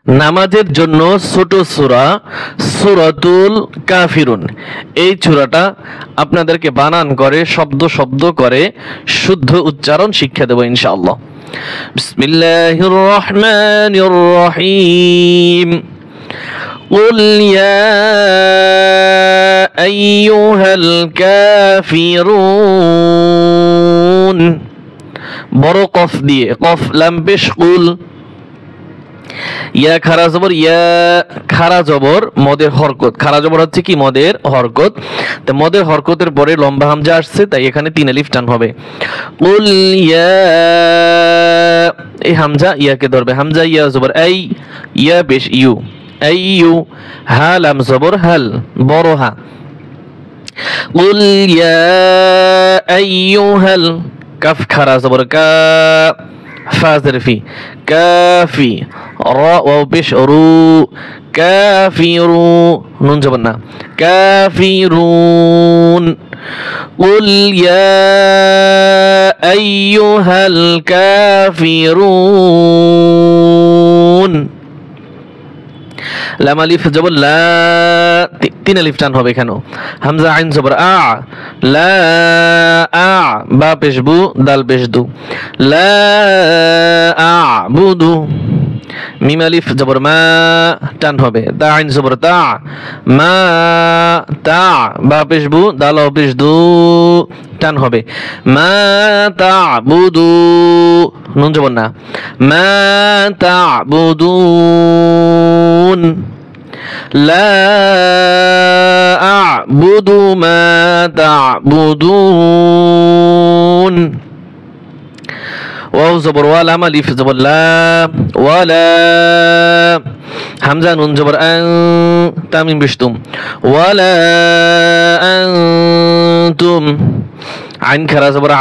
নামাজের জন্য ছোট সূরা সূরাতুল কাফিরুন, এই সূরাটা আপনাদেরকে বানান করে শব্দ শব্দ করে শুদ্ধ উচ্চারণ শিক্ষা দেব ইনশাআল্লাহ। বিসমিল্লাহির রহমানির রহিম। قل يا أيها الكافرون, বড় কফ দিয়ে, কফ লাম পেশ কুল, ইয়া খারা জবর ইয়া, খারা জবর মদের হরকত, খারা জবর হচ্ছে কি মদের হরকত, তো মদের হরকতের পরে লম্বা হামজা আসছে তাই এখানে 3 আলিফ টান হবে। কুল ইয়া, এই হামজা ইয়াকে ধরবে, হামজা ইয়া জবর আই, ইয়া পেশ ইউ, আই ইউ, হা লাম জবর হাল, বড় হা। কুল ইয়া আইয়ুহাল, কাফ খারা জবর কা, ফা জরফি, কাফি, রা ওয়াও পেশ রু, কাফিরু, নুন জবর না, কাফিরুন। কুল ইয়া আইয়ুহাল কাফিরুন, লাম আলিফ জবর লা, 3 আলিফ টান হবে এখানেও। হামজা আইন জবর আ, লা আ, বা পেশ বু, দাল পেশ দু, লা আ বুদু। মিম আলিফ জবর মা, টান হবে, তা আইন জবর তা, মা তা, বা পেশ বু, দাল পেশ দু, টান হবে, মা তা বুদু, নুন জবর না, মা তা বুদুন, লা আ'বুদু মা তা'বুদুন। ওয়াও জবর ওয়া, লাম আলিফ জবর লা, ওয়ালা, হামজা নুন জবর আন, তামিম বিশতুম, ওয়ালা আনতুম, আইন খারা জবর আ,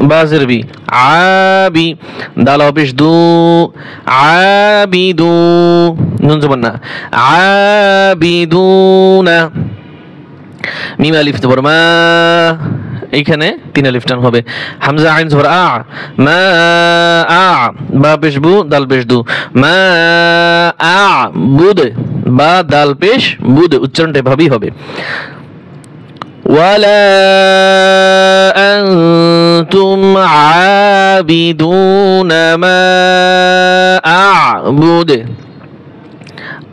বা জরবি, আবি, দাল পেশ দু, আবিদু, নুন জবর না, আবিদুনা। মিম আলিফ জবর মা, এইখানে 3 আলিফ টান হবে, হামজা আইন জবর আ, মা আ, বা পেশ বু, দাল পেশ দু, মা আ বুদ, বা দাল পেশ বুদ, উচ্চারণটা এভাবেই হবে। ওয়ালা আনতুম আবিদুনা মা আ'বুদ,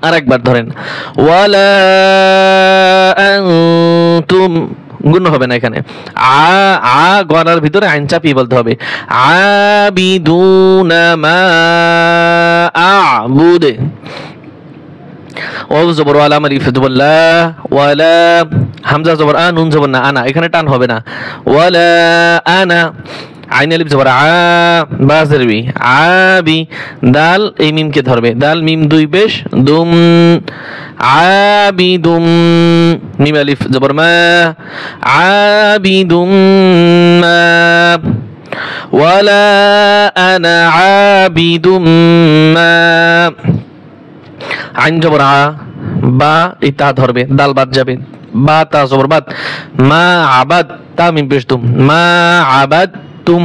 আরেকবার ধরেন, ওয়ালা আনতুম, গুণ হবে না এখানে, আ গণার ভিতরে আইন চাপিয়ে বলতে হবে, আবিদুনা মা আ'বুদ। ওয়াও জবর ওয়া, লাম আলিফ জবর লা, ওয়ালা, হামজা জবর আ, নুন জবর না, আনা, এখানে টান হবে না, ওয়ালা আনা, আইন আলিফ জবর আ, বা জরবি, আবি, দাল এই মিমকে ধরবে, দাল মিম দুই পেশ দুম, আবিদুম, মিম আলিফ জবর মা, আবিদুম মা, ওয়ালা আনা আবিদুম মা, আইন জবর আ, বা এই তা ধরবে, দাল বাদ যাবে, বা তা জবর বাদ, মা আবাদ, তা মিম পেশ তুম, মা আবাদ তুম,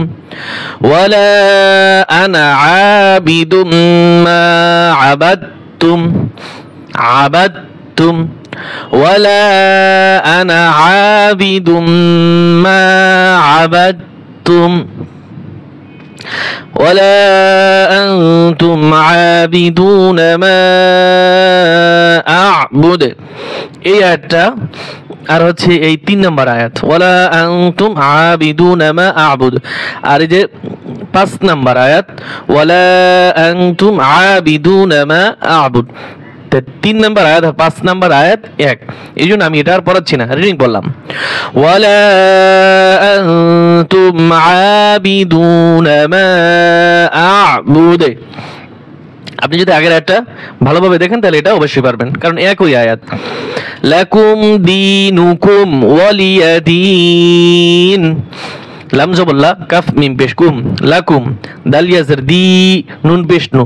ওয়ালা আনা আবিদুম মা আবাদতুম, আবাদতুম, ওয়ালা আনা আবিদুম মা আবাদতুম, ওয়ালা আনতুম আবিদুনা মা আ'বুদ। এই আয়াতটা আর হচ্ছে এই 3 নম্বর আয়াত, ওয়ালা আনতুম আবিদুনা মা আ'বুদ, আর এই যে 5 নম্বর আয়াত, ওয়ালা আনতুম আবিদুনা মা আ'বুদ। 3 নম্বর আয়াত আর 5 নম্বর আয়াত এক, এই জন্য আমি এটা আর পড়াচ্ছি না, রিডিং বললাম, ওয়ালা আনতুম আবিদুনা মা আ'বুদ। আপনি যদি আগের আয়াতটা ভালোভাবে দেখেন তাহলে এটা অবশ্যই পারবেন, কারণ একই আয়াত। লাকুম দীনুকুম ওয়ালিয়াদিন, লাম জবর লা, কাফ মিম পেশ কুম, লাকুম, দাল ইয়াজের দি, নুন পেশ নু,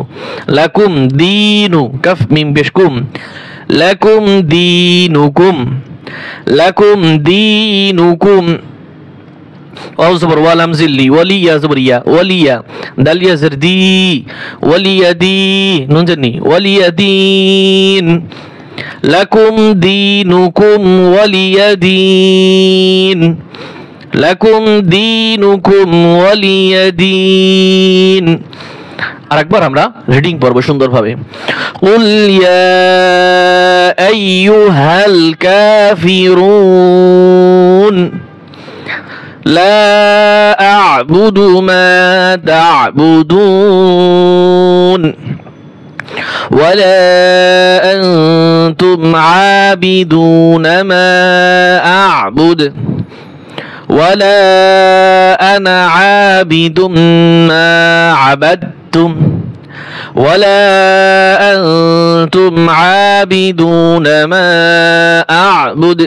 লাকুম দীনু, কাফ মিম পেশ কুম, লাকুম দীনুকুম, লাকুম দীনুকুম, ওয়াও জবর ওয়া লাম জিল্লি ওয়ালিয়া জবর ইয়া ওয়ালিয়া দাল ইয়া জের দি ওয়ালিয়াদি নুন জানি ওয়ালিয়াদিন লাকুম দীনুকুম ওয়ালিয়াদিন লাকুম দীনুকুম ওয়ালিয়াদিন। আরেকবার আমরা রিডিং পড়ব সুন্দরভাবে। কুল ইয়া আইয়ুহাল কাফিরুন লা আ'বুদু মা তা'বুদুন ولا أنتم عابدون ما أعبد ولا أنا عابد ما عبدتم ولا أنتم عابدون ما أعبد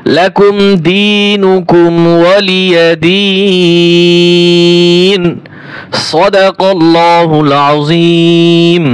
لكم دينكم ولي دين صدق الله العظيم।